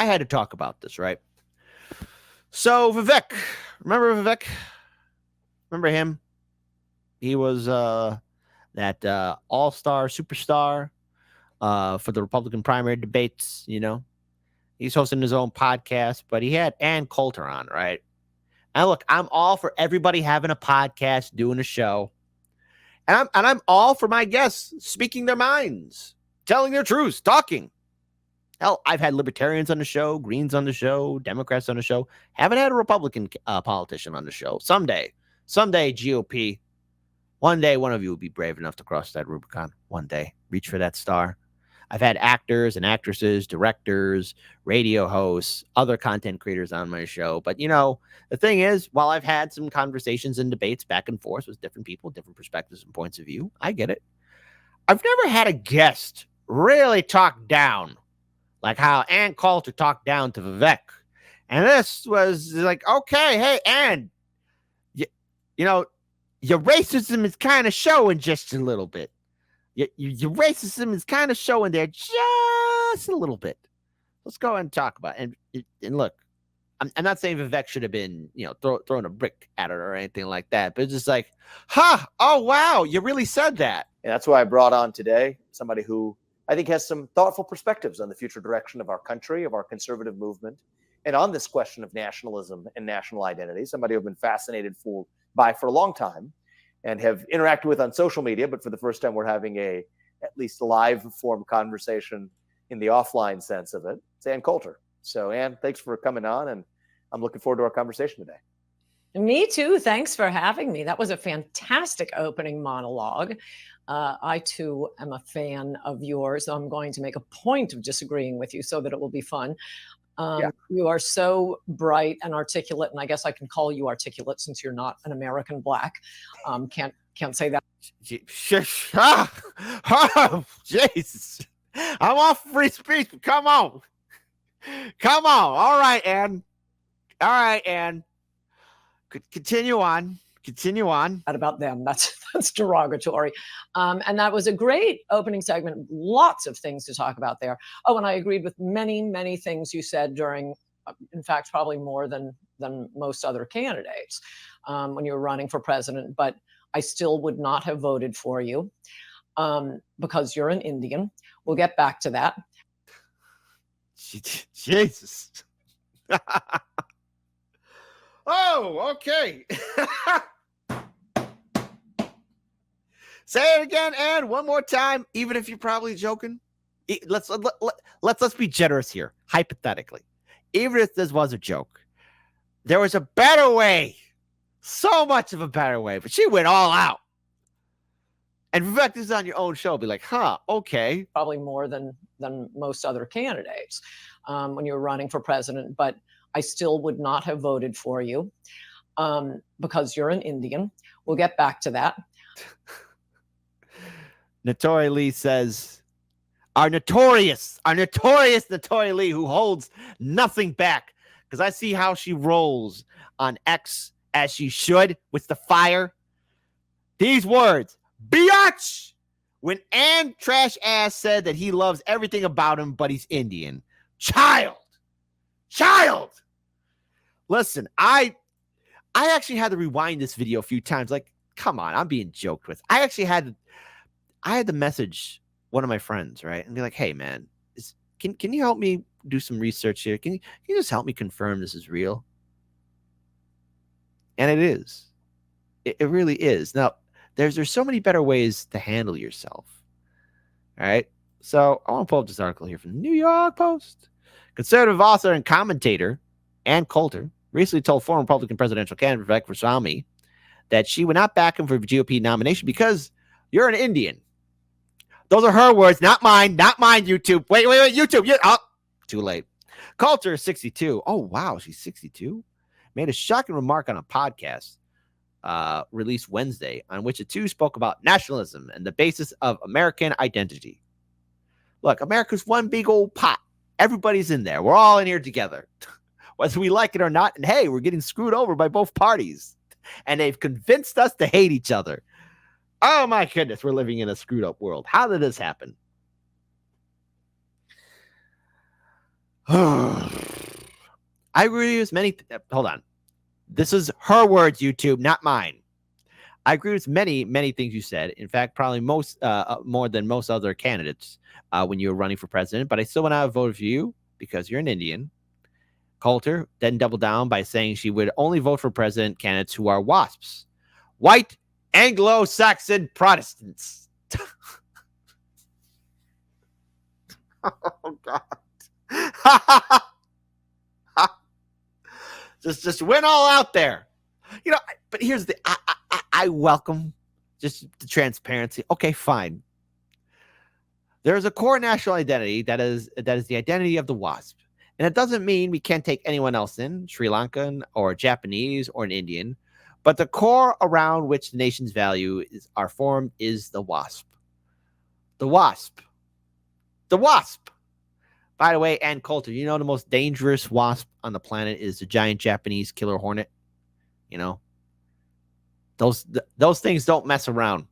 had to talk about this, right? So Vivek, remember Vivek? Remember him? He was that all-star superstar for the Republican primary debates. He's hosting his own podcast, but he had Ann Coulter on, right? And look, I'm all for everybody having a podcast, doing a show. And I'm all for my guests speaking their minds, telling their truths, talking. Hell, I've had libertarians on the show, Greens on the show, Democrats on the show. Haven't had a Republican politician on the show. Someday, GOP. One day, one of you will be brave enough to cross that Rubicon. One day, reach for that star. I've had actors and actresses, directors, radio hosts, other content creators on my show. But, the thing is, while I've had some conversations and debates back and forth with different people, different perspectives and points of view, I get it. I've never had a guest really talk down like how Ann Coulter talked down to Vivek. And this was like, okay, hey, Ann, your racism is kind of showing just a little bit. Your racism is kind of showing there just a little bit. Let's go ahead and talk about it. And look, I'm not saying Vivek should have been, throwing a brick at her or anything like that, but it's just like, oh, wow, you really said that. And that's why I brought on today somebody who I think has some thoughtful perspectives on the future direction of our country, of our conservative movement, and on this question of nationalism and national identity, somebody I've been fascinated by for a long time and have interacted with on social media, but for the first time we're having at least live form conversation in the offline sense of it. It's Ann Coulter. So Ann, thanks for coming on, and I'm looking forward to our conversation today. Me too. Thanks for having me. That was a fantastic opening monologue. I too am a fan of yours. I'm going to make a point of disagreeing with you so that it will be fun. You are so bright and articulate, and I guess I can call you articulate since you're not an American black. Can't say that. Oh, Jesus. I'm off free speech. Come on. All right, Ann. Continue on. Not about them. That's derogatory. And that was a great opening segment. Lots of things to talk about there. Oh, and I agreed with many, many things you said during, in fact, probably more than most other candidates when you were running for president. But I still would not have voted for you because you're an Indian. We'll get back to that. Jesus. Oh, okay. Say it again, Ann, one more time, even if you're probably joking. Let's be generous here, hypothetically. Even if this was a joke, there was a better way, so much of a better way, but she went all out. And Vivek, this is on your own show. Be like, okay. Probably more than most other candidates when you were running for president, but I still would not have voted for you because you're an Indian. We'll get back to that. Notori Lee says, our notorious Notori Lee, who holds nothing back, because I see how she rolls on X as she should with the fire. These words, biatch, when Ann Trash Ass said that he loves everything about him, but he's Indian. Child. Listen, I actually had to rewind this video a few times. Like, come on, I'm being joked with. I had to message one of my friends, right? And be like, hey, man, can you help me do some research here? Can you just help me confirm this is real? And it is. It really is. Now, there's so many better ways to handle yourself. All right? So I want to pull up this article here from the New York Post. Conservative author and commentator Ann Coulter recently told former Republican presidential candidate Vivek Ramaswamy that she would not back him for the GOP nomination because you're an Indian. Those are her words, not mine, YouTube. Wait, YouTube. Too late. Coulter is 62. Oh, wow, she's 62. Made a shocking remark on a podcast released Wednesday on which the two spoke about nationalism and the basis of American identity. Look, America's one big old pot. Everybody's in there. We're all in here together, whether we like it or not. And hey, we're getting screwed over by both parties. And they've convinced us to hate each other. Oh my goodness, we're living in a screwed up world. How did this happen? I agree with many. Hold on. This is her words, YouTube, not mine. I agree with many things you said. In fact, probably more than most other candidates when you were running for president. But I still went out and voted for you because you're an Indian. Coulter then doubled down by saying she would only vote for president candidates who are WASPs, white Anglo-Saxon Protestants. Oh God! just went all out there, you know. But here's the I welcome just the transparency. Okay, fine. There's a core national identity that is the identity of the WASP. And it doesn't mean we can't take anyone else in, Sri Lankan or Japanese or an Indian. But the core around which the nation's value are formed is the WASP. The WASP. The WASP. By the way, Ann Coulter, you know the most dangerous wasp on the planet is the giant Japanese killer hornet? You know? Those things don't mess around.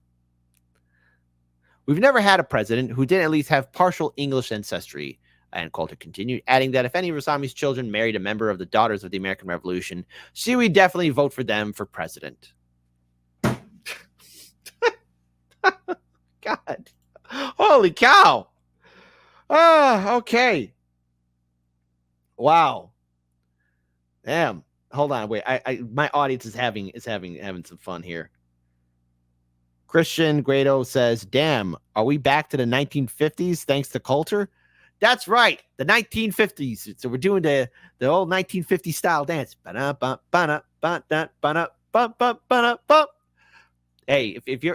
We've never had a president who didn't at least have partial English ancestry. And Coulter continued, adding that if any of Ramaswamy's children married a member of the Daughters of the American Revolution, she would definitely vote for them for president. God. Holy cow. Okay. Wow. Damn. Hold on. Wait. My audience is having some fun here. Christian Grado says, damn, are we back to the 1950s thanks to Coulter? That's right, the 1950s. So we're doing the old 1950s style dance. Hey, if you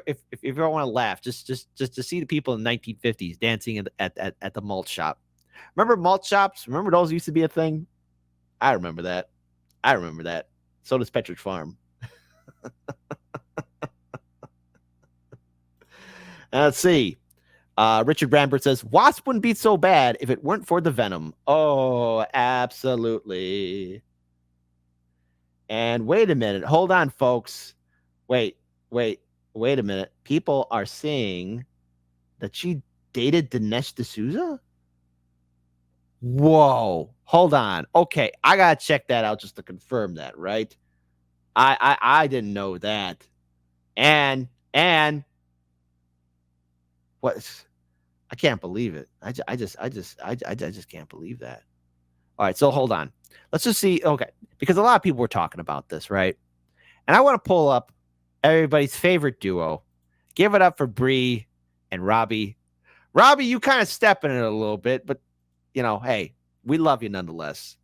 don't want to laugh, just to see the people in the 1950s dancing at the malt shop. Remember malt shops? Remember those used to be a thing? I remember that. So does Petrick Farm. Let's see. Richard Brambert says, Wasp wouldn't be so bad if it weren't for the venom. Oh, absolutely. And wait a minute. Hold on, folks. Wait a minute. People are saying that she dated Dinesh D'Souza? Whoa. Hold on. Okay, I got to check that out just to confirm that, right? I didn't know that. And what? I can't believe it. I just can't believe that. All right, so hold on. Let's just see. Okay, because a lot of people were talking about this, right? And I want to pull up everybody's favorite duo. Give it up for Bree and Robbie. Robbie, you kind of step in it a little bit, but you know, hey, we love you nonetheless.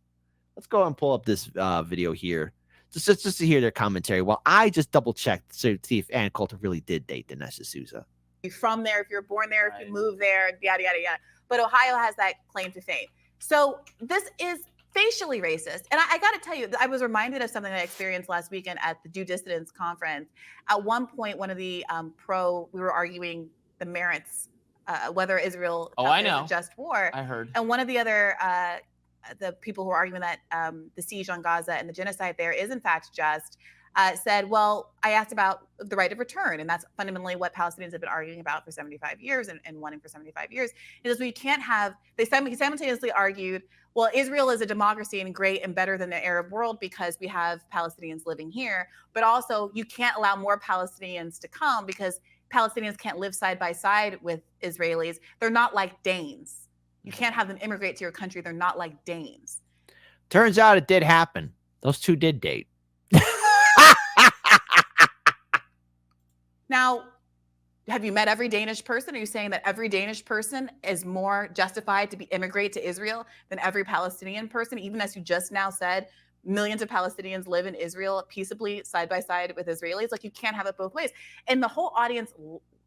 Let's go and pull up this video here, just to hear their commentary. Well, I just double checked to see if Ann Coulter really did date Dinesh D'Souza. From there, if you're born there, if you move there, yada, yada, yada. But Ohio has that claim to fame. So this is facially racist. And I got to tell you, I was reminded of something I experienced last weekend at the Due Dissidence Conference. At one point, one of the we were arguing the merits, whether Israel is a just war. I heard. And one of the other the people who are arguing that the siege on Gaza and the genocide there is in fact just, said, well, I asked about the right of return. And that's fundamentally what Palestinians have been arguing about for 75 years and wanting for 75 years. Is we can't have, they simultaneously argued, well, Israel is a democracy and great and better than the Arab world because we have Palestinians living here. But also you can't allow more Palestinians to come because Palestinians can't live side by side with Israelis. They're not like Danes. You can't have them immigrate to your country. They're not like Danes. Turns out it did happen. Those two did date. Now, have you met every Danish person? Are you saying that every Danish person is more justified to immigrate to Israel than every Palestinian person? Even as you just now said, millions of Palestinians live in Israel peaceably side by side with Israelis. Like, you can't have it both ways. And the whole audience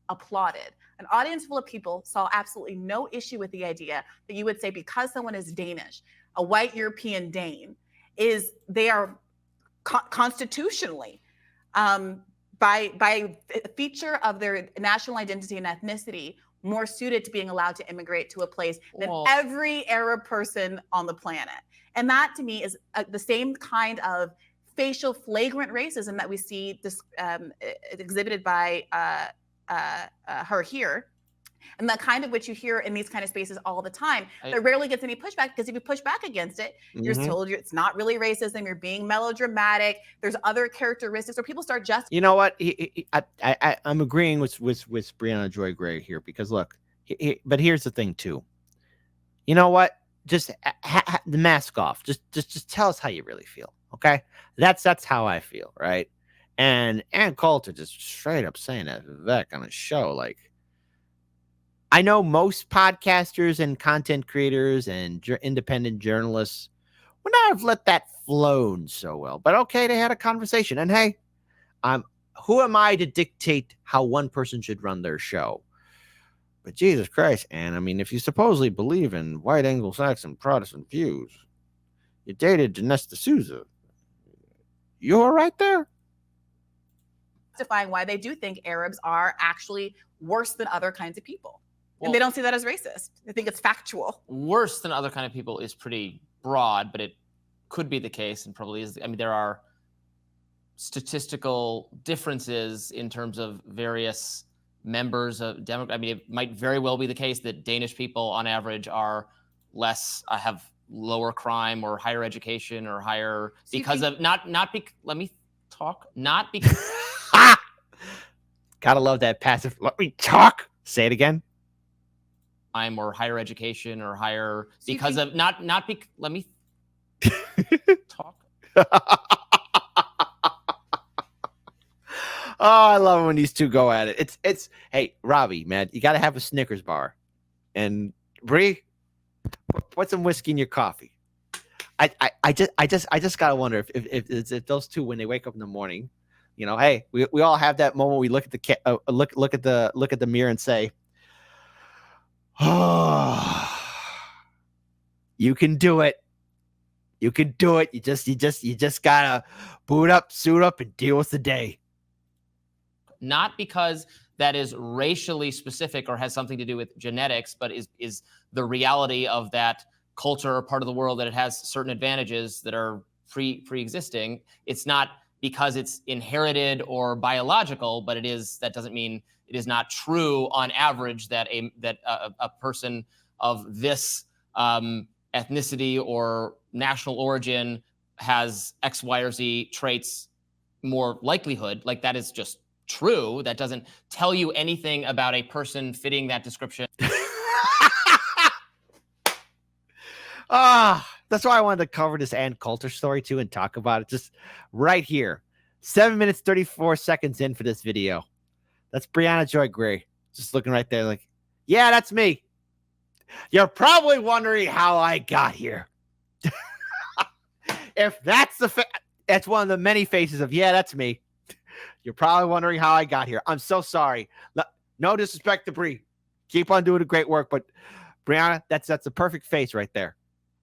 applauded. An audience full of people saw absolutely no issue with the idea that you would say because someone is Danish, a white European Dane, they are constitutionally by a feature of their national identity and ethnicity, more suited to being allowed to immigrate to a place than every Arab person on the planet. And that, to me, is the same kind of facial flagrant racism that we see exhibited by her here. And the kind of which you hear in these kind of spaces all the time, that rarely gets any pushback, because if you push back against it, you're told it's not really racism, you're being melodramatic, there's other characteristics, or people start just. You know what? I'm agreeing with Brianna Joy Gray here, because look, but here's the thing too. You know what? Just the mask off. Just tell us how you really feel, okay? That's how I feel, right? And Coulter just straight up saying that Vivek on a show, like, I know most podcasters and content creators and independent journalists would not have let that flown so well, but okay, they had a conversation, and hey, who am I to dictate how one person should run their show? But Jesus Christ, and I mean, if you supposedly believe in white Anglo-Saxon Protestant views, you dated Dinesh D'Souza. You all right there? Justifying why they do think Arabs are actually worse than other kinds of people. Well, and they don't see that as racist. They think it's factual. Worse than other kind of people is pretty broad, but it could be the case, and probably is. I mean, there are statistical differences in terms of various members of Democrat. I mean, it might very well be the case that Danish people on average are less, have lower crime or higher education or higher, because of let me talk, not because. Gotta love that passive. Let me talk. Say it again. Or higher education or higher, because of let me talk. Oh, I love it when these two go at it. It's hey, Robbie, man, you got to have a Snickers bar, and Bree, put some whiskey in your coffee. I just gotta wonder if those two, when they wake up in the morning, you know, hey, we all have that moment we look at the look at the mirror and say, oh, you can do it. You can do it. You just gotta boot up, suit up, and deal with the day. Not because that is racially specific or has something to do with genetics, but is the reality of that culture or part of the world, that it has certain advantages that are pre-existing. It's not because it's inherited or biological, but that doesn't mean it is not true on average that a person of this ethnicity or national origin has X, Y, or Z traits more likelihood. Like, that is just true. That doesn't tell you anything about a person fitting that description. That's why I wanted to cover this Ann Coulter story too and talk about it just right here. 7 minutes, 34 seconds in for this video. That's Brianna Joy Gray just looking right there like, yeah, that's me. You're probably wondering how I got here. If that's that's one of the many faces of, yeah, that's me. You're probably wondering how I got here. I'm so sorry. No disrespect to Bree. Keep on doing the great work, but Brianna, that's a perfect face right there.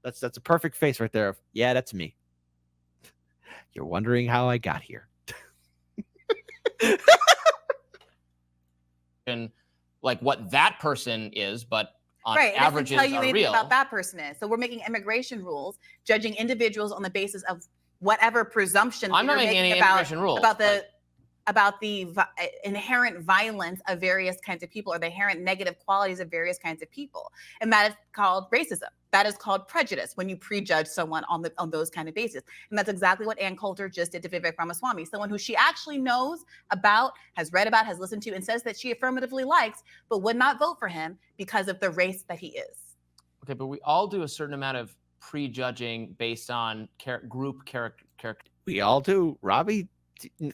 That's a perfect face right there. Yeah, that's me. You're wondering how I got here. And like what that person is, but on right, averages tell you are anything real. About that person is. So we're making immigration rules, judging individuals on the basis of whatever presumption I'm not making any immigration rules about the inherent violence of various kinds of people, or the inherent negative qualities of various kinds of people, and that is called racism. That is called prejudice, when you prejudge someone on those kind of basis. And that's exactly what Ann Coulter just did to Vivek Ramaswamy, someone who she actually knows about, has read about, has listened to, and says that she affirmatively likes, but would not vote for him because of the race that he is. Okay, but we all do a certain amount of prejudging based on group character. We all do, Robbie.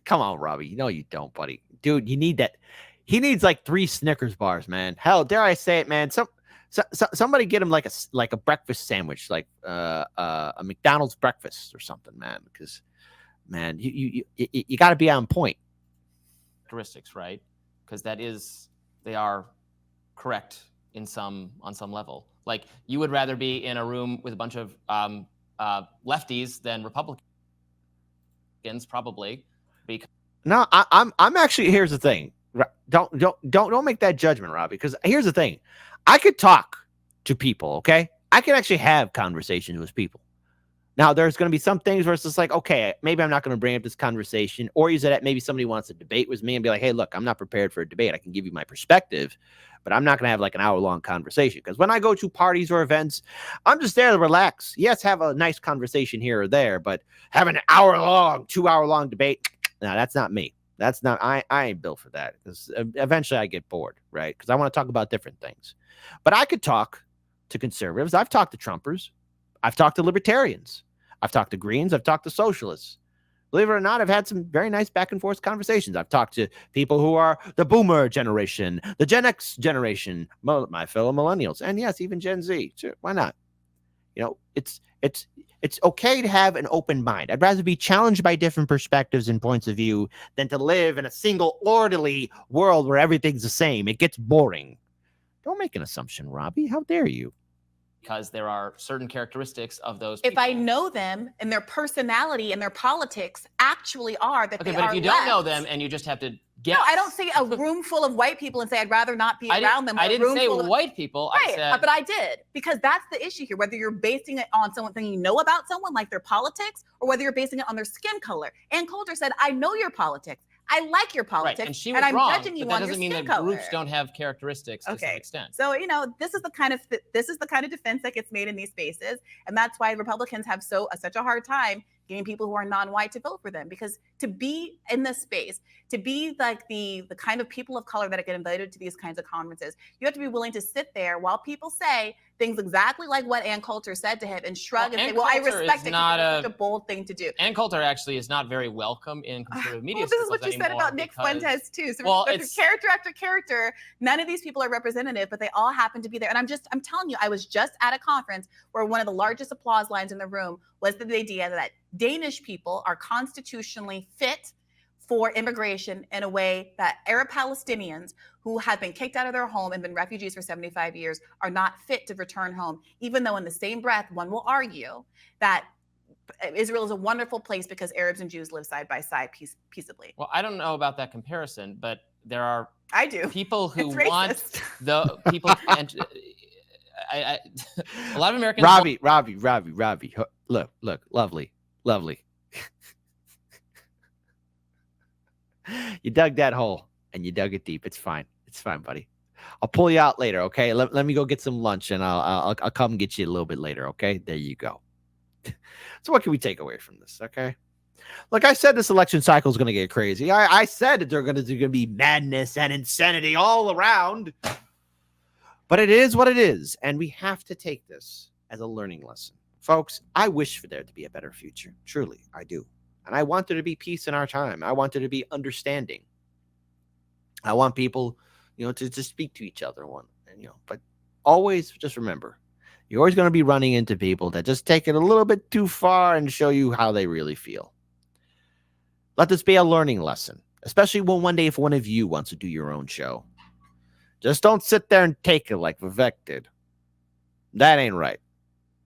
Come on, Robbie. No, you don't, buddy. Dude, you need that. He needs like 3 Snickers bars, man. Hell, dare I say it, man? Somebody get him like a breakfast sandwich, like a McDonald's breakfast or something, man. Because, man, you got to be on point. Characteristics, right? Because they are correct on some level. Like, you would rather be in a room with a bunch of lefties than Republicans, probably. Because no, I'm actually. Here's the thing. Don't make that judgment, Robbie. Because here's the thing. I could talk to people. Okay, I can actually have conversations with people. Now, there's going to be some things where it's just like, okay, maybe I'm not going to bring up this conversation, or use it. Maybe somebody wants to debate with me and be like, hey, look, I'm not prepared for a debate. I can give you my perspective, but I'm not going to have like an hour-long conversation. Because when I go to parties or events, I'm just there to relax. Yes, have a nice conversation here or there, but have an hour-long, 2-hour-long debate, no, that's not me. That's not, I ain't built for that, because eventually I get bored, right? Because I want to talk about different things. But I could talk to conservatives. I've talked to Trumpers. I've talked to libertarians. I've talked to Greens. I've talked to socialists. Believe it or not, I've had some very nice back and forth conversations. I've talked to people who are the boomer generation, the Gen X generation, my fellow millennials, and yes, even Gen Z. Sure, why not? You know, it's okay to have an open mind. I'd rather be challenged by different perspectives and points of view than to live in a single orderly world where everything's the same. It gets boring. Don't make an assumption, Robbie. How dare you? Because there are certain characteristics of those If people. I know them and their personality and their politics actually are that Okay, they but are if you don't know left. them and you just have to guess. No, I don't say a room full of white people and say I'd rather not be around them. I didn't say of, white people. Right, I said, but I did, because that's the issue here. Whether you're basing it on something you know about someone, like their politics, or whether you're basing it on their skin color. And Coulter said, "I know your politics. I like your politics, right, and she was I'm wrong, judging you but that on your doesn't mean skin that color." groups don't have characteristics to some Okay. extent. So, you know, this is the kind of defense that gets made in these spaces, and that's why Republicans have such a hard time getting people who are non-white to vote for them, because to be in this space, to be like the kind of people of color that get invited to these kinds of conferences, you have to be willing to sit there while people say things exactly like what Ann Coulter said to him and shrug and say, well, I respect it because it's such a bold thing to do. Ann Coulter actually is not very welcome in conservative media. Well, this is what you said about Nick Fuentes too. So well, it's character after character. None of these people are representative, but they all happen to be there. And I'm telling you, I was just at a conference where one of the largest applause lines in the room was the idea that Danish people are constitutionally fit for immigration in a way that Arab Palestinians who have been kicked out of their home and been refugees for 75 years are not fit to return home, even though in the same breath, one will argue that Israel is a wonderful place because Arabs and Jews live side by side peaceably. Well, I don't know about that comparison, but there are I do. People who want the people and a lot of Americans. Robbie. Look, lovely. You dug that hole and you dug it deep. It's fine, buddy. I'll pull you out later, okay? Let me go get some lunch and I'll come get you a little bit later, okay? There you go. So what can we take away from this, okay? Like I said, this election cycle is going to get crazy. I said that there's going to be madness and insanity all around. But it is what it is, and we have to take this as a learning lesson. Folks, I wish for there to be a better future. Truly, I do. And I want there to be peace in our time. I want there to be understanding. I want people, to speak to each other. But always just remember, you're always going to be running into people that just take it a little bit too far and show you how they really feel. Let this be a learning lesson, especially when one day if one of you wants to do your own show. Just don't sit there and take it like Vivek did. That ain't right.